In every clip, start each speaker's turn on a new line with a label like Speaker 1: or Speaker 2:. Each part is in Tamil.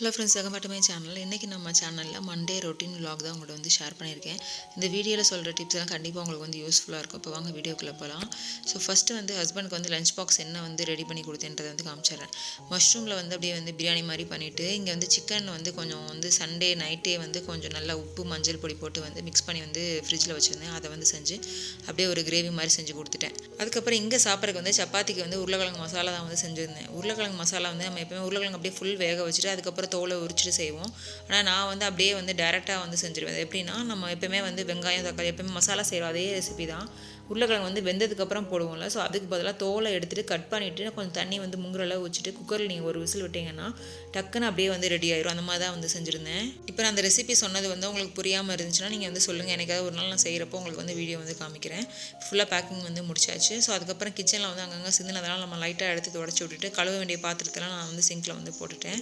Speaker 1: Hello friends, welcome back to my channel. இன்றைக்கி நம்ம சேனலில் மண்டே ரொட்டீன் விலாக் தான் உங்கள்கிட்ட வந்து ஷேர் பண்ணியிருக்கேன். இந்த வீடியோவில் சொல்கிற டிப்ஸ் எல்லாம் கண்டிப்பாக உங்களுக்கு வந்து யூஸ்ஃபுல்லாக இருக்கும். இப்போ வாங்க வீடியோக்குள்ளே போகலாம். ஸோ ஃபஸ்ட்டு வந்து ஹஸ்பண்டுக்கு வந்து லஞ்ச் பாக்ஸ் என்ன வந்து ரெடி பண்ணி கொடுத்தேன்றதை வந்து காமிச்சிடுறேன். மஷ்ரூமில் வந்து அப்படியே வந்து பிரியாணி மாதிரி பண்ணிவிட்டு, இங்கே வந்து சிக்கன் வந்து கொஞ்சம் வந்து சண்டே நைட்டே வந்து கொஞ்சம் நல்லா உப்பு மஞ்சள் பொடி போட்டு வந்து மிக்ஸ் பண்ணி வந்து ஃப்ரிட்ஜில் வச்சுருந்தேன். அதை வந்து செஞ்சு அப்படியே ஒரு கிரேவி மாதிரி செஞ்சு கொடுத்துட்டேன். அதுக்கப்புறம் இங்கே சாப்பிட்றதுக்கு வந்து சப்பாத்திக்கு வந்து உருளைக்கிழங்கு மசாலா தான் வந்து செஞ்சுருந்தேன். உருளைக்கிழங்கு மசாலா வந்து நம்ம எப்போயுமே உருளைக்கிழங்கு அப்படியே ஃபுல் வேக வச்சுட்டு அதுக்கப்புறம் தோலை உரிச்சிட்டு செய்வோம். ஆனால் நான் வந்து அப்படியே வந்து டேரெக்டாக வந்து செஞ்சுருவேன். எப்படின்னா, நம்ம எப்போயுமே வந்து வெங்காயம் தக்காளி எப்போயுமே மசாலா செய்கிறோம், அதே ரெசிபி தான். உருளைக்கிழங்கு வந்து வெந்ததுக்கப்புறம் போடுவோம்ல, ஸோ அதுக்கு பதிலாக தோலை எடுத்துகிட்டு கட் பண்ணிவிட்டு கொஞ்சம் தண்ணி வந்து முங்குற அளவு வச்சுட்டு குக்கரில் நீங்கள் ஒரு விசில் விட்டிங்கன்னா டக்குன்னு அப்படியே வந்து ரெடி ஆயிரும். அந்த மாதிரி தான் வந்து செஞ்சுருந்தேன். இப்போ நான் அந்த ரெசிபி சொன்னது வந்து உங்களுக்கு புரியாமல் இருந்துச்சுன்னா நீங்கள் வந்து சொல்லுங்கள். எனக்காவது ஒரு நாள் நான் செய்கிறப்போ உங்களுக்கு வந்து வீடியோ வந்து காமிக்கிறேன். ஃபுல்லாக பேக்கிங் வந்து முடிச்சாச்சு. ஸோ அதுக்கப்புறம் கிச்சனில் வந்து அங்கங்கே சிந்தினதெல்லாம் நம்ம லைட்டாக எடுத்து துடைச்சி விட்டுட்டு கழுவ வேண்டிய பாத்திரத்தெல்லாம் நான் வந்து சிங்கில் வந்து போட்டுட்டேன்.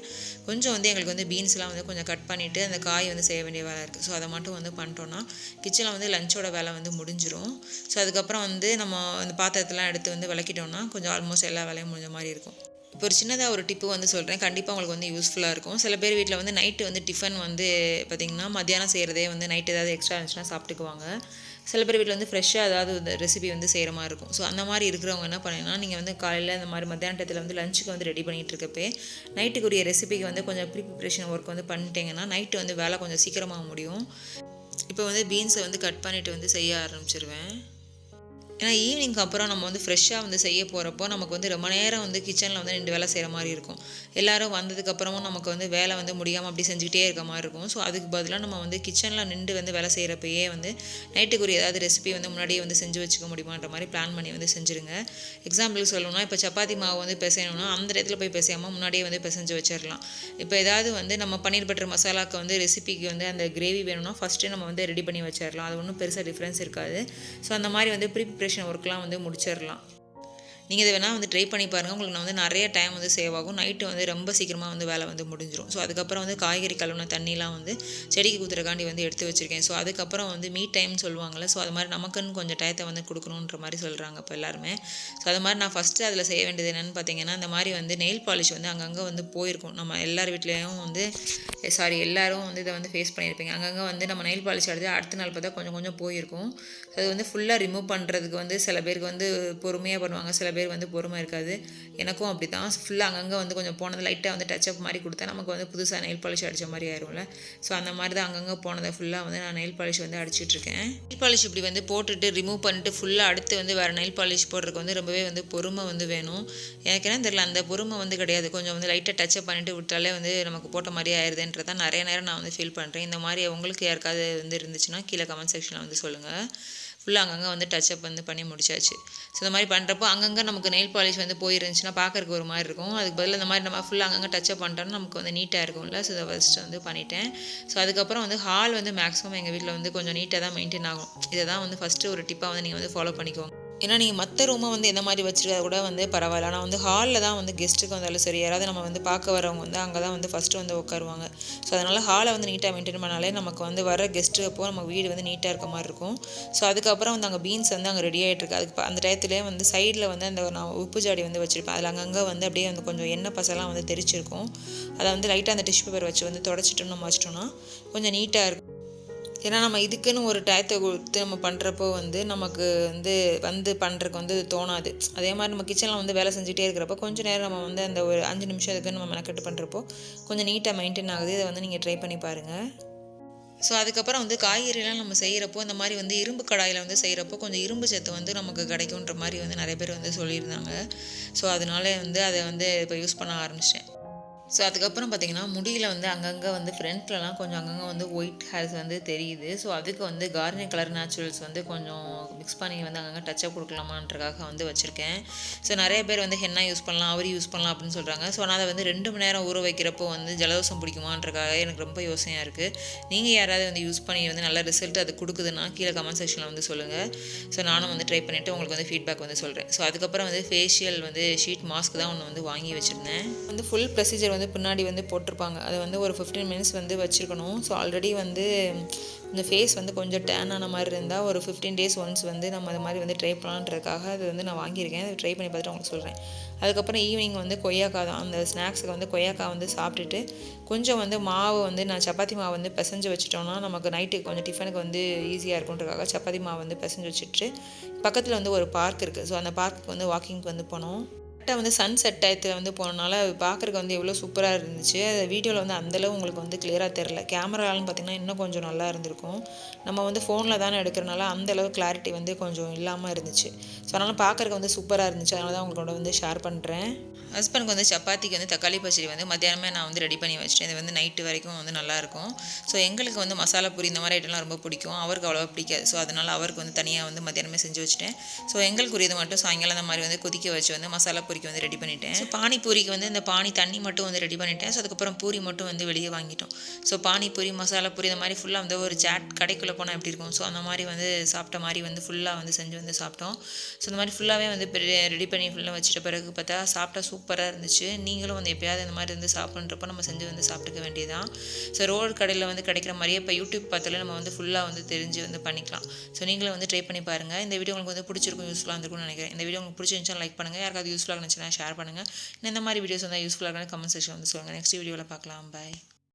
Speaker 1: கொஞ்சம் வந்து எங்களுக்கு வந்து பீன்ஸ்லாம் வந்து கொஞ்சம் கட் பண்ணிவிட்டு அந்த காய் வந்து செய்ய வேண்டிய வேலை இருக்குது. ஸோ அதை மட்டும் வந்து பண்ணிட்டோன்னா கிச்சனில் வந்து லஞ்சோட வேலை வந்து முடிஞ்சிடும். ஸோ அதுக்கப்புறம் வந்து நம்ம அந்த பாத்திரத்தெல்லாம் எடுத்து வந்து விளக்கிட்டோன்னா கொஞ்சம் ஆல்மோஸ்ட் எல்லா வேலையும் முடிஞ்ச மாதிரி இருக்கும். இப்போ ஒரு சின்னதாக ஒரு டிப்பு வந்து சொல்கிறேன், கண்டிப்பாக உங்களுக்கு வந்து யூஸ்ஃபுல்லாக இருக்கும். சில பேர் வீட்டில் வந்து நைட்டு வந்து டிஃபன் வந்து பார்த்திங்கன்னா மத்தியானம் செய்கிறதே வந்து நைட்டு ஏதாவது எக்ஸ்ட்ரா இருந்துச்சுன்னா சாப்பிட்டுக்குவாங்க. சில பேர் வீட்டில் வந்து ஃப்ரெஷ்ஷாக ஏதாவது ரெசிபி வந்து செய்கிற மாதிரி இருக்கும். ஸோ அந்த மாதிரி இருக்கிறவங்க என்ன பண்ணீங்கன்னா, நீங்கள் வந்து காலையில் இந்த மாதிரி மத்தியான டயத்தில் வந்து லஞ்சுக்கு வந்து ரெடி பண்ணிகிட்டு இருக்கப்பே நைட்டுக்குரிய ரெசிபிக்கு வந்து கொஞ்சம் ப்ரிப்ரேஷன் ஒர்க் வந்து பண்ணிட்டீங்கன்னா நைட்டு வந்து வேலை கொஞ்சம் சீக்கிரமாக முடியும். இப்போ வந்து பீன்ஸை வந்து கட் பண்ணிவிட்டு வந்து செய்ய ஆரம்பிச்சிருவேன். ஏன்னா ஈவினிங்க்கு அப்புறம் நம்ம வந்து ஃப்ரெஷ்ஷாக வந்து செய்ய போகிறப்போ நமக்கு வந்து ரொம்ப நேரம் வந்து கிச்சனில் வந்து 2 வேலை செய்கிற மாதிரி இருக்கும். எல்லோரும் வந்ததுக்கப்புறமும் நமக்கு வந்து வேலை வந்து முடியாமல் அப்படி செஞ்சுக்கிட்டே இருக்க மாதிரி இருக்கும். ஸோ அதுக்கு பதிலாக நம்ம வந்து கிச்சனில் நின்று வந்து வேலை செய்கிறப்பயே வந்து நைட்டுக்குரிய ஏதாவது ரெசிபி வந்து முன்னாடியே வந்து செஞ்சு வச்சுக்க முடியுமான்ற மாதிரி பிளான் பண்ணி வந்து செஞ்சுருங்க. எக்ஸாம்பிளுக்கு சொல்லணும்னா, இப்போ சப்பாத்தி மாவு வந்து பிசையணும்னா அந்த இடத்துல போய் பிசையாமல் முன்னாடியே வந்து பிசைஞ்சு வச்சிடலாம். இப்போ ஏதாவது வந்து நம்ம பன்னீர் பட்டர் மசாலாவுக்கு வந்து ரெசிபிக்கு வந்து அந்த கிரேவி வேணும்னா ஃபஸ்ட்டு நம்ம வந்து ரெடி பண்ணி வச்சிடலாம். அது ஒன்றும் பெருசாக டிஃப்ரென்ஸ் இருக்காது. ஸோ அந்த மாதிரி வந்து ஒர்க்லாம் வந்து முடிச்சிடலாம். நீங்கள் இதை வேணால் வந்து ட்ரை பண்ணி பாருங்கள். உங்களுக்கு நான் வந்து நிறைய டைம் வந்து சேவ் ஆகும். நைட்டு வந்து ரொம்ப சீக்கிரமாக வந்து வேலை வந்து முடிஞ்சிடும். ஸோ அதுக்கப்புறம் வந்து காய்கறி கழுவுன தண்ணிலாம் வந்து செடிக்கு ஊற்றுறக்காண்டி வந்து எடுத்து வச்சுருக்கேன். ஸோ அதுக்கப்புறம் வந்து மீ டைம்னு சொல்லுவாங்கள்ல, ஸோ அது மாதிரி நமக்குன்னு கொஞ்சம் டயத்தை வந்து கொடுக்கணுன்ற மாதிரி சொல்கிறாங்க இப்போ எல்லாருமே. ஸோ அது மாதிரி நான் ஃபஸ்ட்டு அதில் செய்ய வேண்டியது என்னென்னு பார்த்தீங்கன்னா, இந்த மாதிரி வந்து நெயில் பாலிஷ் வந்து அங்கங்கே வந்து போயிருக்கும். நம்ம எல்லார் வீட்லேயும் வந்து எல்லோரும் வந்து இதை வந்து ஃபேஸ் பண்ணியிருப்பீங்க. அங்கங்கே வந்து நம்ம நெயில் பாலிஷ் எடுத்து அடுத்த நாள் பார்த்தா கொஞ்சம் கொஞ்சம் போயிருக்கும். ஸோ அது வந்து ஃபுல்லாக ரிமூவ் பண்ணுறதுக்கு வந்து சில பேருக்கு வந்து பொறுமையாக பண்ணுவாங்க, சில பேர் வந்து பொறுமை இருக்காது. எனக்கும் அப்படி தான். ஃபுல்லாக அங்கங்கே வந்து கொஞ்சம் போனது லைட்டாக வந்து டச்சப் மாதிரி கொடுத்தா நமக்கு வந்து புதுசாக நெயில் பாலிஷ் அடித்த மாதிரி ஆயிரும்ல. ஸோ அந்த மாதிரி தான் அங்கங்கே போனதை ஃபுல்லாக வந்து நான் நெயில் பாலிஷ் வந்து அடிச்சிட்ருக்கேன். நெயில் பாலிஷ் இப்படி வந்து போட்டுட்டு ரிமூவ் பண்ணிட்டு ஃபுல்லாக அடுத்து வந்து வேறு நெயில் பாலிஷ் போடுறதுக்கு வந்து ரொம்பவே வந்து பொறுமை வந்து வேணும். எனக்கு என்ன தெரியல, அந்த பொறுமை வந்து கிடையாது. கொஞ்சம் வந்து லைட்டாக டச்சப் பண்ணிட்டு விட்டாலே வந்து நமக்கு போட்ட மாதிரியே ஆயிடுதுன்றதான் நிறைய நேரம் நான் வந்து ஃபீல் பண்ணுறேன். இந்த மாதிரி உங்களுக்கு யாருக்காவது வந்து இருந்துச்சுன்னா கீழே கமெண்ட் செக்ஷனில் வந்து சொல்லுங்கள். ஃபுல்லாக அங்கங்கே வந்து டச்சப் வந்து பண்ணி முடிச்சாச்சு. ஸோ இந்த மாதிரி பண்ணுறப்போ அங்கங்கே நமக்கு நெயில் பாலிஷ் வந்து போயிருந்துச்சுன்னா பார்க்குறக்கு ஒரு மாதிரி இருக்கும். அதுக்கு பதிலாக இந்த மாதிரி நம்ம ஃபுல்லாக அங்கங்கே டச்சப் பண்ணிட்டோம்னா நமக்கு வந்து நீட்டாக இருக்கும்ல. ஸோ இதை ஃபஸ்ட்டு வந்து பண்ணிட்டேன். ஸோ அதுக்கப்புறம் வந்து ஹால் வந்து மேக்ஸிமம் எங்கள் வீட்டில் வந்து கொஞ்சம் நீட்டாக தான் மெயின்டைன் ஆகும். இதை தான் வந்து ஃபஸ்ட்டு ஒரு டிப்பாக வந்து நீங்கள் வந்து ஃபாலோ பண்ணிக்கோங்க. ஏன்னா நீங்கள் மற்ற ரூமை வந்து எந்த மாதிரி வச்சுருக்கா கூட வந்து பரவாயில்ல. ஆனால் வந்து ஹாலில் தான் வந்து கெஸ்ட்டுக்கு வந்தாலும் சரி, யாராவது நம்ம வந்து பார்க்க வரவங்க வந்து அங்கே தான் வந்து ஃபஸ்ட்டு வந்து உட்காருவாங்க. ஸோ அதனால் ஹாலை வந்து நீட்டாக மெயின்டைன் பண்ணாலே நமக்கு வந்து வர கெஸ்ட்டு அப்போ நம்ம வீடு வந்து நீட்டாக இருக்க மாதிரி இருக்கும். ஸோ அதுக்கப்புறம் வந்து அங்கே பீன்ஸ் வந்து அங்கே ரெடி ஆகிட்டு இருக்கு. அதுக்கு அந்த டயத்துலேயே வந்து சைடில் வந்து அந்த நான் உப்பு ஜாடி வந்து வச்சுருப்பேன். அதில் அங்கங்கே வந்து அப்படியே வந்து கொஞ்சம் எண்ணெய் பசலாம் வந்து தெரிச்சிருக்கும். அதை வந்து லைட்டாக அந்த டிஷ்யூ பேப்பர் வச்சு வந்து தொடச்சிட்டோம் நம்ம வச்சிட்டோம்னா கொஞ்சம் நீட்டாக இருக்கும். ஏன்னா நம்ம இதுக்குன்னு ஒரு டயத்தை கொடுத்து நம்ம பண்ணுறப்போ வந்து நமக்கு வந்து பண்ணுறதுக்கு வந்து தோணாது. அதே மாதிரி நம்ம கிச்சனில் வந்து வேலை செஞ்சுட்டே இருக்கிறப்போ கொஞ்சம் நேரம் நம்ம வந்து அந்த ஒரு 5 நிமிஷம் இதுக்குன்னு நம்ம மெனக்கெட்டு பண்ணுறப்போ கொஞ்சம் நீட்டாக மெயின்டைன் ஆகுது. இதை வந்து நீங்கள் ட்ரை பண்ணி பாருங்கள். ஸோ அதுக்கப்புறம் வந்து காய்கறிலாம் நம்ம செய்கிறப்போ இந்த மாதிரி வந்து இரும்பு கடாயில் வந்து செய்கிறப்போ கொஞ்சம் இரும்பு சத்து வந்து நமக்கு கிடைக்குன்ற மாதிரி வந்து நிறைய பேர் வந்து சொல்லியிருந்தாங்க. ஸோ அதனால வந்து அதை வந்து இப்போ யூஸ் பண்ண ஆரம்பிச்சிட்டேன். ஸோ அதுக்கப்புறம் பார்த்திங்கன்னா முடியில் வந்து அங்கங்கே வந்து ஃப்ரண்ட்லலாம் கொஞ்சம் அங்கங்கே வந்து ஒயிட் ஹேர்ஸ் வந்து தெரியுது. ஸோ அதுக்கு வந்து கார்னியர் கலர் நேச்சுரல்ஸ் வந்து கொஞ்சம் மிக்ஸ் பண்ணி வந்து அங்கங்கே டச்சப் கொடுக்கலாமான்றக்காக வந்து வச்சுருக்கேன். ஸோ நிறைய பேர் வந்து ஹென்னா யூஸ் பண்ணலாம், அவரி யூஸ் பண்ணலாம் அப்படின்னு சொல்கிறாங்க. ஸோ நான் அதை வந்து 2 மணி நேரம் ஊற வைக்கிறப்போ வந்து ஜலதோஷம் பிடிக்குமான்றக்காக எனக்கு ரொம்ப யோசனையாக இருக்குது. நீங்கள் யாராவது வந்து யூஸ் பண்ணி வந்து நல்ல ரிசல்ட் அது கொடுக்குதுன்னா கீழே கமெண்ட் செக்ஷனில் வந்து சொல்லுங்கள். ஸோ நானும் வந்து ட்ரை பண்ணிவிட்டு உங்களுக்கு வந்து ஃபீட்பேக் வந்து சொல்கிறேன். ஸோ அதுக்கப்புறம் வந்து ஃபேஷியல் வந்து ஷீட் மாஸ்க் தான் ஒன்று வந்து வாங்கி வச்சுருந்தேன். வந்து ஃபுல் ப்ரொசீஜர் வந்து பின்னாடி வந்து போட்டிருப்பாங்க. அதை வந்து ஒரு 15 மினிட்ஸ் வந்து வச்சுருக்கணும். ஸோ ஆல்ரெடி வந்து இந்த ஃபேஸ் வந்து கொஞ்சம் டேன் ஆன மாதிரி இருந்தால் ஒரு 15 டேஸ் ஒன்ஸ் வந்து நம்ம அது மாதிரி வந்து ட்ரை பண்ணலான்றதுக்காக அது வந்து நான் வாங்கியிருக்கேன். அதை ட்ரை பண்ணி பார்த்துட்டு உங்களுக்கு சொல்கிறேன். அதுக்கப்புறம் ஈவினிங் வந்து கொய்யாக்காய் தான், அந்த ஸ்நாக்ஸுக்கு வந்து கொய்யாக்காய் வந்து சாப்பிட்டுட்டு கொஞ்சம் வந்து மாவு வந்து நான் சப்பாத்தி மாவு வந்து பிசைஞ்சு வச்சுட்டோம்னா நமக்கு நைட்டுக்கு கொஞ்சம் டிஃபனுக்கு வந்து ஈஸியாக இருக்குன்றதுக்காக சப்பாத்தி மாவு வந்து பிசைஞ்சு வச்சுட்டு பக்கத்தில் வந்து ஒரு பார்க் இருக்குது. ஸோ அந்த பார்க்குக்கு வந்து வாக்கிங்க்கு வந்து போனோம். கரெக்டாக வந்து சன் செட் டயத்தில் வந்து போனனால பார்க்குறக்கு வந்து எவ்வளோ சூப்பராக இருந்துச்சு. அது வீடியோவில் வந்து அந்தளவு உங்களுக்கு வந்து கிளியராக தெரில. கேமராலும் பார்த்திங்கன்னா இன்னும் கொஞ்சம் நல்லா இருந்திருக்கும். நம்ம வந்து ஃபோனில் தானே எடுக்கிறனால அந்தளவு கிளாரிட்டி வந்து கொஞ்சம் இல்லாமல் இருந்துச்சு. ஸோ அதனால் பார்க்குறக்கு வந்து சூப்பராக இருந்துச்சு. அதனால தான் உங்களோட வந்து ஷேர் பண்ணுறேன். ஹஸ்பண்டுக்கு வந்து சப்பாத்திக்கு வந்து தக்காளி பச்சடி வந்து மத்தியானமே நான் வந்து ரெடி பண்ணி வச்சுட்டேன். இது வந்து நைட்டு வரைக்கும் வந்து நல்லாயிருக்கும். ஸோ எங்களுக்கு வந்து மசாலா பூரி இந்த மாதிரி ஐட்டம்லாம் ரொம்ப பிடிக்கும். அவருக்கு அவ்வளோவா பிடிக்காது. ஸோ அதனால் அவருக்கு வந்து தனியாக வந்து மத்தியானமே செஞ்சு வச்சுட்டேன். ஸோ எங்களுக்குரியது மட்டும் சாயங்காலம் அந்த மாதிரி வந்து கொதிக்க வச்சு வந்து மசாலா பூரிக்கு வந்து ரெடி பண்ணிட்டேன். ஸோ பானிபூரிக்கு வந்து இந்த பானி தண்ணி மட்டும் வந்து ரெடி பண்ணிட்டேன். ஸோ அதுக்கப்புறம் பூரி மட்டும் வந்து வெளியே வாங்கிட்டோம். ஸோ பானிபூரி மசாலா பூரி இந்த மாதிரி ஃபுல்லாக வந்து ஒரு சாட் கடைக்குள்ளே போனால் எப்படி இருக்கும், ஸோ அந்த மாதிரி வந்து சாப்பிட்ட மாதிரி வந்து ஃபுல்லாக வந்து செஞ்சு வந்து சாப்பிட்டோம். ஸோ இந்த மாதிரி ஃபுல்லாகவே வந்து ரெடி பண்ணி ஃபுல்லாக வச்சுட்ட பிறகு பார்த்தா சாப்பிட்டா சூப்பராக இருந்துச்சு. நீங்களும் வந்து எப்பயாவது இந்த மாதிரி வந்து சாப்பிட்றப்போ நம்ம செஞ்சு வந்து சாப்பிட்டுக்க வேண்டியதான். ஸோ ரோடு கடையில் வந்து கிடைக்கிற மாதிரியே இப்போ யூடியூப் பார்த்தாலே நம்ம வந்து ஃபுல்லாக வந்து தெரிஞ்சு வந்து பண்ணிக்கலாம். ஸோ நீங்களும் வந்து ட்ரை பண்ணி பாருங்கள். இந்த வீடியோ உங்களுக்கு வந்து பிடிச்சிருக்கும், யூஸ்ஃபுல்லாக இருந்திருக்கும்னு நினைக்கிறேன். இந்த வீடியோ உங்களுக்கு பிடிச்சிருந்துச்சுன்னா லைக் பண்ணுங்கள். யாருக்காவது யூஸ்ஃபுல்லாக இருந்துச்சுன்னா ஷேர் பண்ணுங்கள். இந்த மாதிரி வீடியோஸ் வந்து யூஸ்ஃபுல்லாக கமெண்ட் செக்ஷன் வந்து சொல்லுங்கள். நெக்ஸ்ட் வீடியோவில் பார்க்கலாம். பாய்.